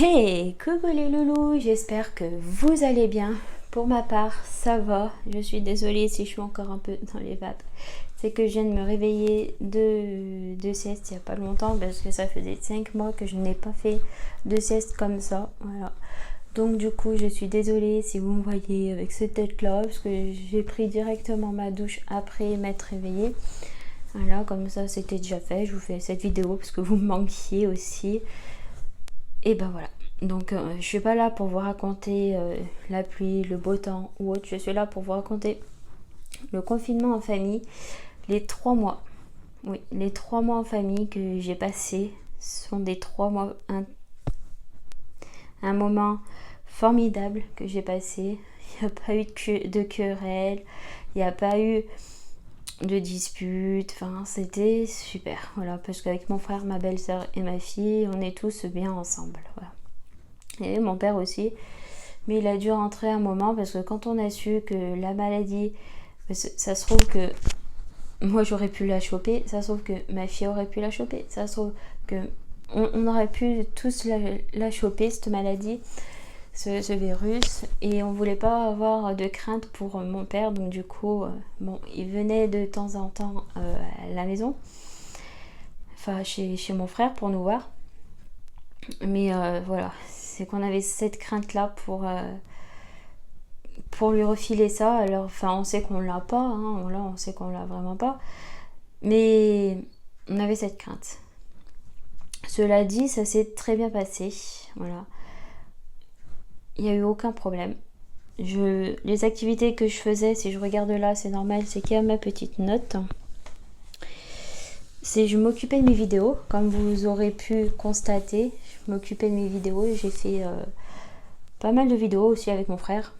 Hey, coucou les loulous, j'espère que vous allez bien. Pour ma part, ça va. Je suis désolée si je suis encore un peu dans les vapes. C'est que je viens de me réveiller de sieste il n'y a pas longtemps parce que ça faisait 5 mois que je n'ai pas fait de sieste comme ça. Voilà. Donc du coup, je suis désolée si vous me voyez avec cette tête-là parce que j'ai pris directement ma douche après m'être réveillée. Voilà, comme ça c'était déjà fait. Je vous fais cette vidéo parce que vous me manquiez aussi. Et ben voilà. Donc je suis pas là pour vous raconter la pluie, le beau temps ou autre. Je suis là pour vous raconter le confinement en famille, les 3 mois. Oui, les 3 mois en famille que j'ai passé sont des 3 mois, un moment formidable que j'ai passé. Il n'y a pas eu de querelle, il n'y a pas eu de disputes, enfin c'était super. Voilà, parce qu'avec mon frère, ma belle-sœur et ma fille, on est tous bien ensemble. Voilà. Et mon père aussi. Mais il a dû rentrer un moment parce que quand on a su que la maladie, ça se trouve que moi j'aurais pu la choper, ça se trouve que ma fille aurait pu la choper, ça se trouve que on aurait pu tous la choper, cette maladie, ce virus, et on voulait pas avoir de crainte pour mon père, donc du coup, bon, il venait de temps en temps à la maison, enfin chez mon frère pour nous voir, mais voilà, c'est qu'on avait cette crainte là pour lui refiler ça. Alors enfin on sait qu'on l'a pas, hein, là on sait qu'on l'a vraiment pas, mais on avait cette crainte. Cela dit, ça s'est très bien passé, voilà, il n'y a eu aucun problème. Les activités que je faisais, si je regarde là, c'est normal, c'est qu'il y a ma petite note. Je m'occupais de mes vidéos, comme vous aurez pu constater. Je m'occupais de mes vidéos et j'ai fait pas mal de vidéos aussi avec mon frère.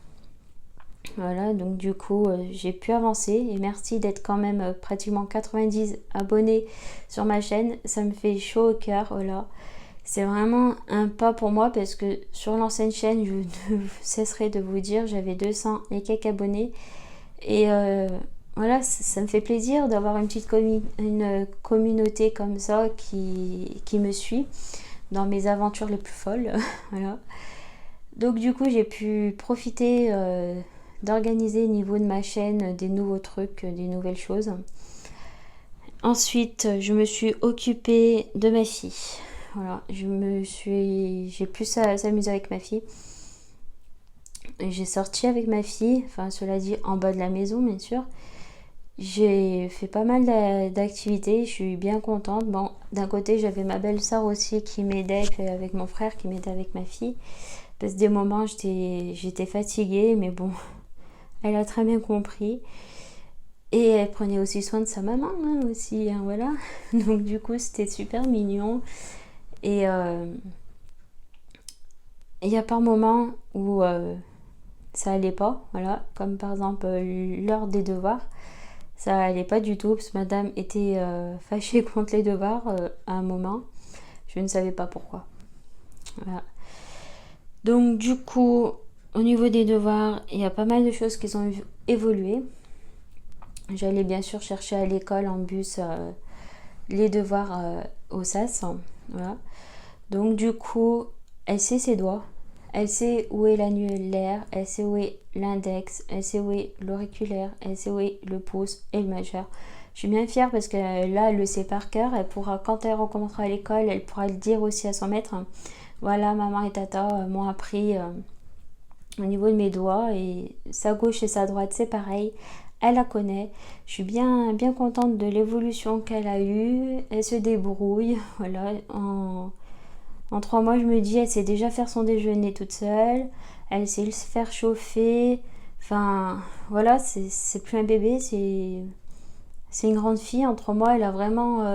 Voilà, donc du coup, j'ai pu avancer et merci d'être quand même pratiquement 90 abonnés sur ma chaîne. Ça me fait chaud au cœur, voilà. C'est vraiment un pas pour moi parce que sur l'ancienne chaîne, je ne cesserai de vous dire, j'avais 200 et quelques abonnés. Et voilà, ça me fait plaisir d'avoir une petite une communauté comme ça qui me suit dans mes aventures les plus folles. Voilà. Donc du coup, j'ai pu profiter d'organiser au niveau de ma chaîne des nouveaux trucs, des nouvelles choses. Ensuite, je me suis occupée de ma fille. Voilà, j'ai pu s'amuser avec ma fille. J'ai sorti avec ma fille, enfin cela dit en bas de la maison bien sûr. J'ai fait pas mal d'activités, je suis bien contente. Bon, d'un côté j'avais ma belle-sœur aussi qui m'aidait, puis avec mon frère qui m'aidait avec ma fille. Parce que des moments j'étais fatiguée, mais bon, elle a très bien compris. Et elle prenait aussi soin de sa maman hein, aussi, hein, voilà. Donc du coup c'était super mignon. Et il y a par moments où ça allait pas, voilà, comme par exemple l'heure des devoirs, ça allait pas du tout parce que madame était fâchée contre les devoirs à un moment, je ne savais pas pourquoi. Voilà. Donc du coup, au niveau des devoirs, il y a pas mal de choses qui ont évolué. J'allais bien sûr chercher à l'école en bus les devoirs au SAS, voilà. Donc du coup, elle sait ses doigts. Elle sait où est l'annulaire, elle sait où est l'index, elle sait où est l'auriculaire, elle sait où est le pouce et le majeur. Je suis bien fière parce que là, elle le sait par cœur. Elle pourra, quand elle recommencera à l'école, elle pourra le dire aussi à son maître. Voilà, maman et tata m'ont appris au niveau de mes doigts et sa gauche et sa droite, c'est pareil. Elle la connaît. Je suis bien contente de l'évolution qu'elle a eue. Elle se débrouille. Voilà, en 3 mois, je me dis, elle sait déjà faire son déjeuner toute seule, elle sait le faire chauffer. Enfin, voilà, c'est plus un bébé, c'est une grande fille. En 3 mois, elle a vraiment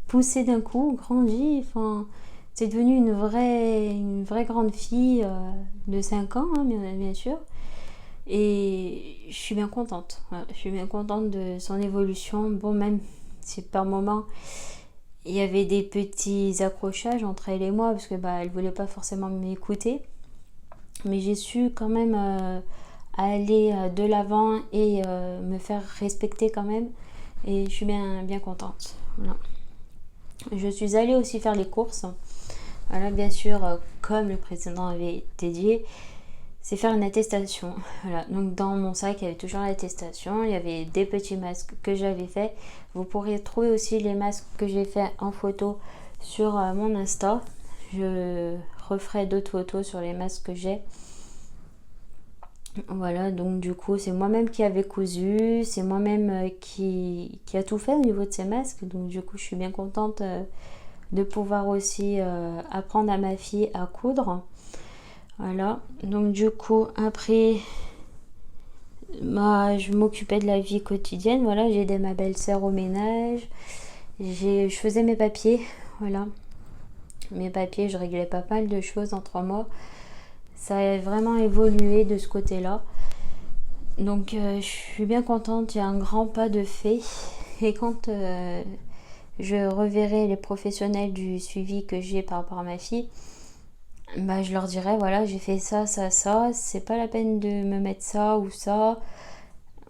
poussé d'un coup, grandi. Enfin, c'est devenu une vraie grande fille de 5 ans, hein, bien sûr. Et je suis bien contente. Voilà, je suis bien contente de son évolution. Bon, même si par moments il y avait des petits accrochages entre elle et moi parce que elle voulait pas forcément m'écouter, mais j'ai su quand même aller de l'avant et me faire respecter quand même, et je suis bien contente. Voilà. Je suis allée aussi faire les courses Voilà, bien sûr, comme le précédent avait dédié, c'est faire une attestation. Voilà, donc dans mon sac, il y avait toujours l'attestation, il y avait des petits masques que j'avais fait. Vous pourrez trouver aussi les masques que j'ai fait en photo sur mon Insta. Je referai d'autres photos sur les masques que j'ai. Voilà, donc du coup, c'est moi-même qui avais cousu, c'est moi-même qui a tout fait au niveau de ces masques. Donc du coup, je suis bien contente de pouvoir aussi apprendre à ma fille à coudre. Voilà, donc du coup, après, je m'occupais de la vie quotidienne. Voilà, j'ai aidé ma belle-sœur au ménage. Je faisais mes papiers, voilà. Mes papiers, je réglais pas mal de choses en 3 mois. Ça a vraiment évolué de ce côté-là. Donc je suis bien contente, il y a un grand pas de fait. Et quand je reverrai les professionnels du suivi que j'ai par rapport à ma fille, je leur dirai, voilà, j'ai fait ça, ça, ça, c'est pas la peine de me mettre ça ou ça.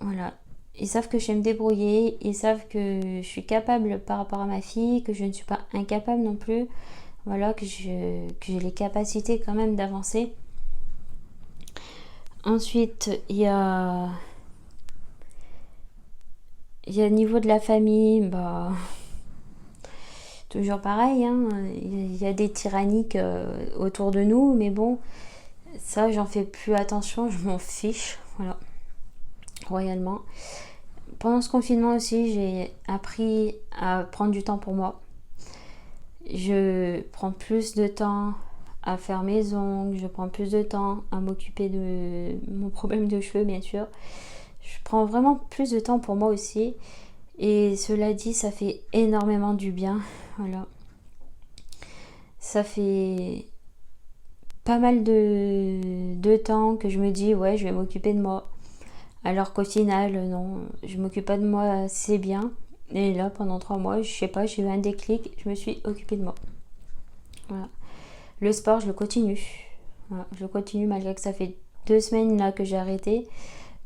Voilà. Ils savent que je sais me débrouiller, ils savent que je suis capable par rapport à ma fille, que je ne suis pas incapable non plus. Voilà, que j'ai les capacités quand même d'avancer. Ensuite, il y a au niveau de la famille, toujours pareil, hein, il y a des tyranniques autour de nous, mais bon, ça j'en fais plus attention, je m'en fiche, voilà, royalement. Pendant ce confinement aussi, j'ai appris à prendre du temps pour moi. Je prends plus de temps à faire mes ongles, je prends plus de temps à m'occuper de mon problème de cheveux, bien sûr. Je prends vraiment plus de temps pour moi aussi. Et cela dit, ça fait énormément du bien. Voilà. Ça fait pas mal de temps que je me dis, ouais, je vais m'occuper de moi. Alors qu'au final, non, je m'occupe pas de moi assez bien. Et là, pendant 3 mois, je sais pas, j'ai eu un déclic, je me suis occupée de moi. Voilà. Le sport, je le continue. Voilà, je le continue malgré que ça fait 2 semaines là que j'ai arrêté.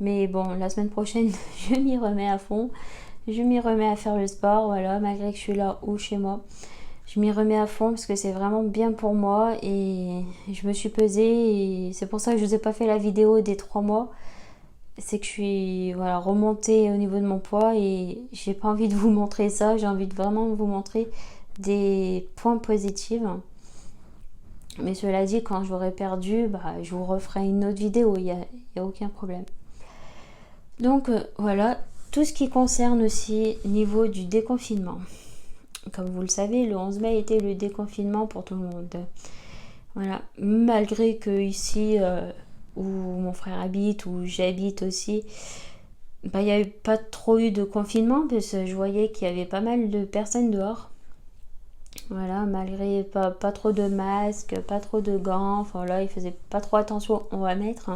Mais bon, la semaine prochaine, je m'y remets à fond. Je m'y remets à faire le sport, voilà, malgré que je suis là ou chez moi. Je m'y remets à fond parce que c'est vraiment bien pour moi et je me suis pesée et c'est pour ça que je vous ai pas fait la vidéo des 3 mois. C'est que je suis remontée au niveau de mon poids et j'ai pas envie de vous montrer ça, j'ai envie de vraiment vous montrer des points positifs. Mais cela dit, quand j'aurai perdu, je vous referai une autre vidéo, il n'y a aucun problème. Donc voilà, tout ce qui concerne aussi niveau du déconfinement. Comme vous le savez, le 11 mai était le déconfinement pour tout le monde. Voilà, malgré que ici, où mon frère habite, où j'habite aussi, il n'y a pas trop eu de confinement, parce que je voyais qu'il y avait pas mal de personnes dehors. Voilà, malgré pas trop de masques, pas trop de gants, enfin là, ils faisaient pas trop attention, on va mettre,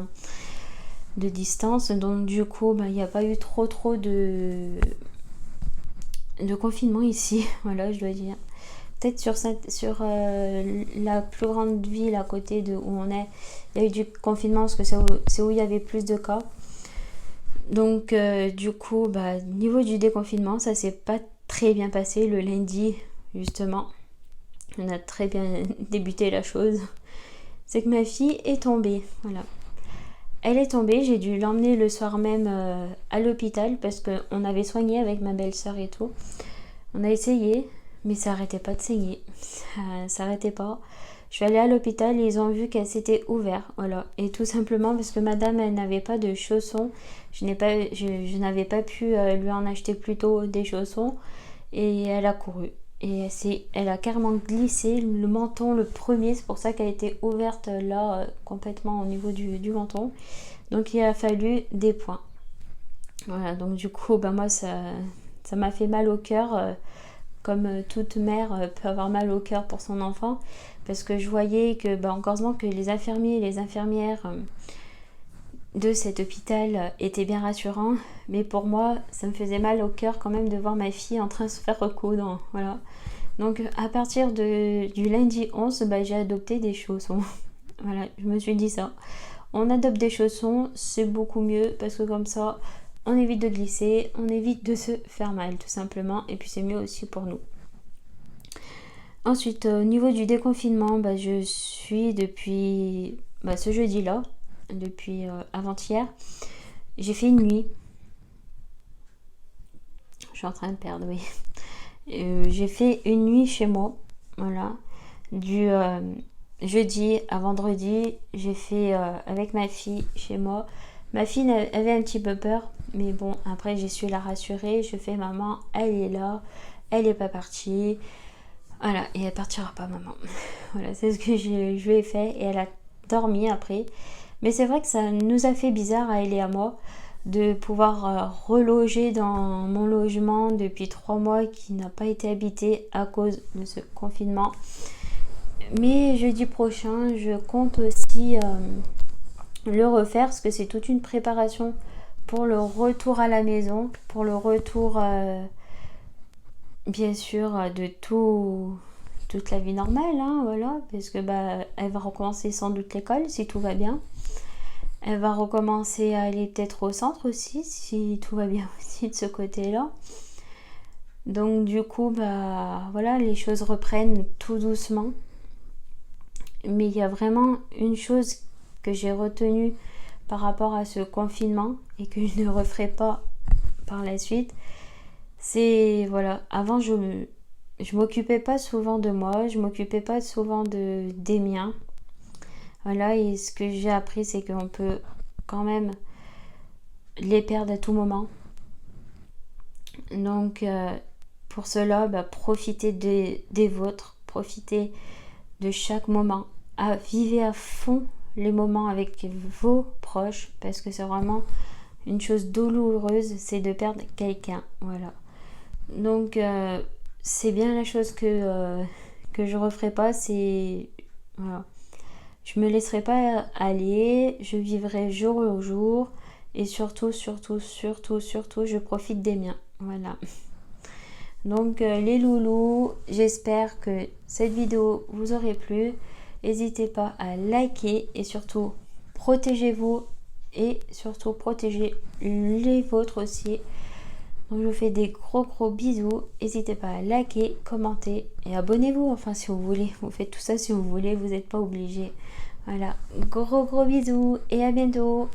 de distance. Donc du coup, il n'y a pas eu trop de confinement ici, voilà, je dois dire. Peut-être sur la plus grande ville à côté de où on est, il y a eu du confinement parce que c'est où il y avait plus de cas. Donc du coup, niveau du déconfinement, ça s'est pas très bien passé le lundi, justement. On a très bien débuté la chose. C'est que ma fille est tombée, voilà. Elle est tombée, j'ai dû l'emmener le soir même à l'hôpital parce qu'on avait soigné avec ma belle-sœur et tout. On a essayé, mais ça arrêtait pas de saigner. Ça s'arrêtait pas. Je suis allée à l'hôpital et ils ont vu qu'elle s'était ouverte. Voilà. Et tout simplement parce que madame, elle n'avait pas de chaussons. Je n'avais pas pu lui en acheter plus tôt des chaussons. Et elle a couru. Et elle a carrément glissé le menton le premier. C'est pour ça qu'elle était ouverte là, complètement au niveau du menton. Donc il a fallu des points. Voilà, donc du coup, moi, ça m'a fait mal au cœur. Comme toute mère peut avoir mal au cœur pour son enfant, parce que je voyais que, heureusement que les infirmiers et les infirmières de cet hôpital étaient bien rassurants, mais pour moi, ça me faisait mal au cœur quand même de voir ma fille en train de se faire recoudre, voilà. Donc à partir du lundi 11, j'ai adopté des chaussons. Voilà, je me suis dit ça. On adopte des chaussons, c'est beaucoup mieux, parce que comme ça, on évite de glisser, on évite de se faire mal tout simplement, et puis c'est mieux aussi pour nous. Ensuite, au niveau du déconfinement, bah, je suis depuis ce jeudi-là, depuis avant-hier, j'ai fait une nuit. Je suis en train de perdre, oui. J'ai fait une nuit chez moi, voilà. Du jeudi à vendredi, j'ai fait avec ma fille chez moi. Ma fille avait un petit peu peur, mais bon, après j'ai su la rassurer. Je fais maman, elle est là, elle n'est pas partie. Voilà, et elle partira pas, maman. Voilà, c'est ce que je lui ai fait et elle a dormi après. Mais c'est vrai que ça nous a fait bizarre à elle et à moi de pouvoir reloger dans mon logement depuis 3 mois qui n'a pas été habité à cause de ce confinement. Mais jeudi prochain, je compte aussi le refaire parce que c'est toute une préparation pour le retour à la maison, pour le retour bien sûr de toute la vie normale, hein, voilà, parce que elle va recommencer sans doute l'école si tout va bien. Elle va recommencer à aller peut-être au centre aussi si tout va bien aussi de ce côté-là. Donc du coup, voilà, les choses reprennent tout doucement. Mais il y a vraiment une chose que j'ai retenue par rapport à ce confinement et que je ne referai pas par la suite. C'est, voilà, avant je m'occupais pas souvent de moi, je m'occupais pas souvent des miens. Voilà, et ce que j'ai appris, c'est qu'on peut quand même les perdre à tout moment. Donc, pour cela, profitez des vôtres, profitez de chaque moment. Vivez à fond les moments avec vos proches, parce que c'est vraiment une chose douloureuse, c'est de perdre quelqu'un. Voilà. Donc, c'est bien la chose que je referai pas, c'est... Voilà. Je me laisserai pas aller, je vivrai jour au jour et surtout, je profite des miens. Voilà. Donc les loulous, j'espère que cette vidéo vous aurait plu. N'hésitez pas à liker et surtout protégez-vous et surtout protégez les vôtres aussi. Donc je vous fais des gros bisous. N'hésitez pas à liker, commenter et abonnez-vous. Enfin si vous voulez, vous faites tout ça si vous voulez, vous n'êtes pas obligé. Voilà, gros bisous et à bientôt.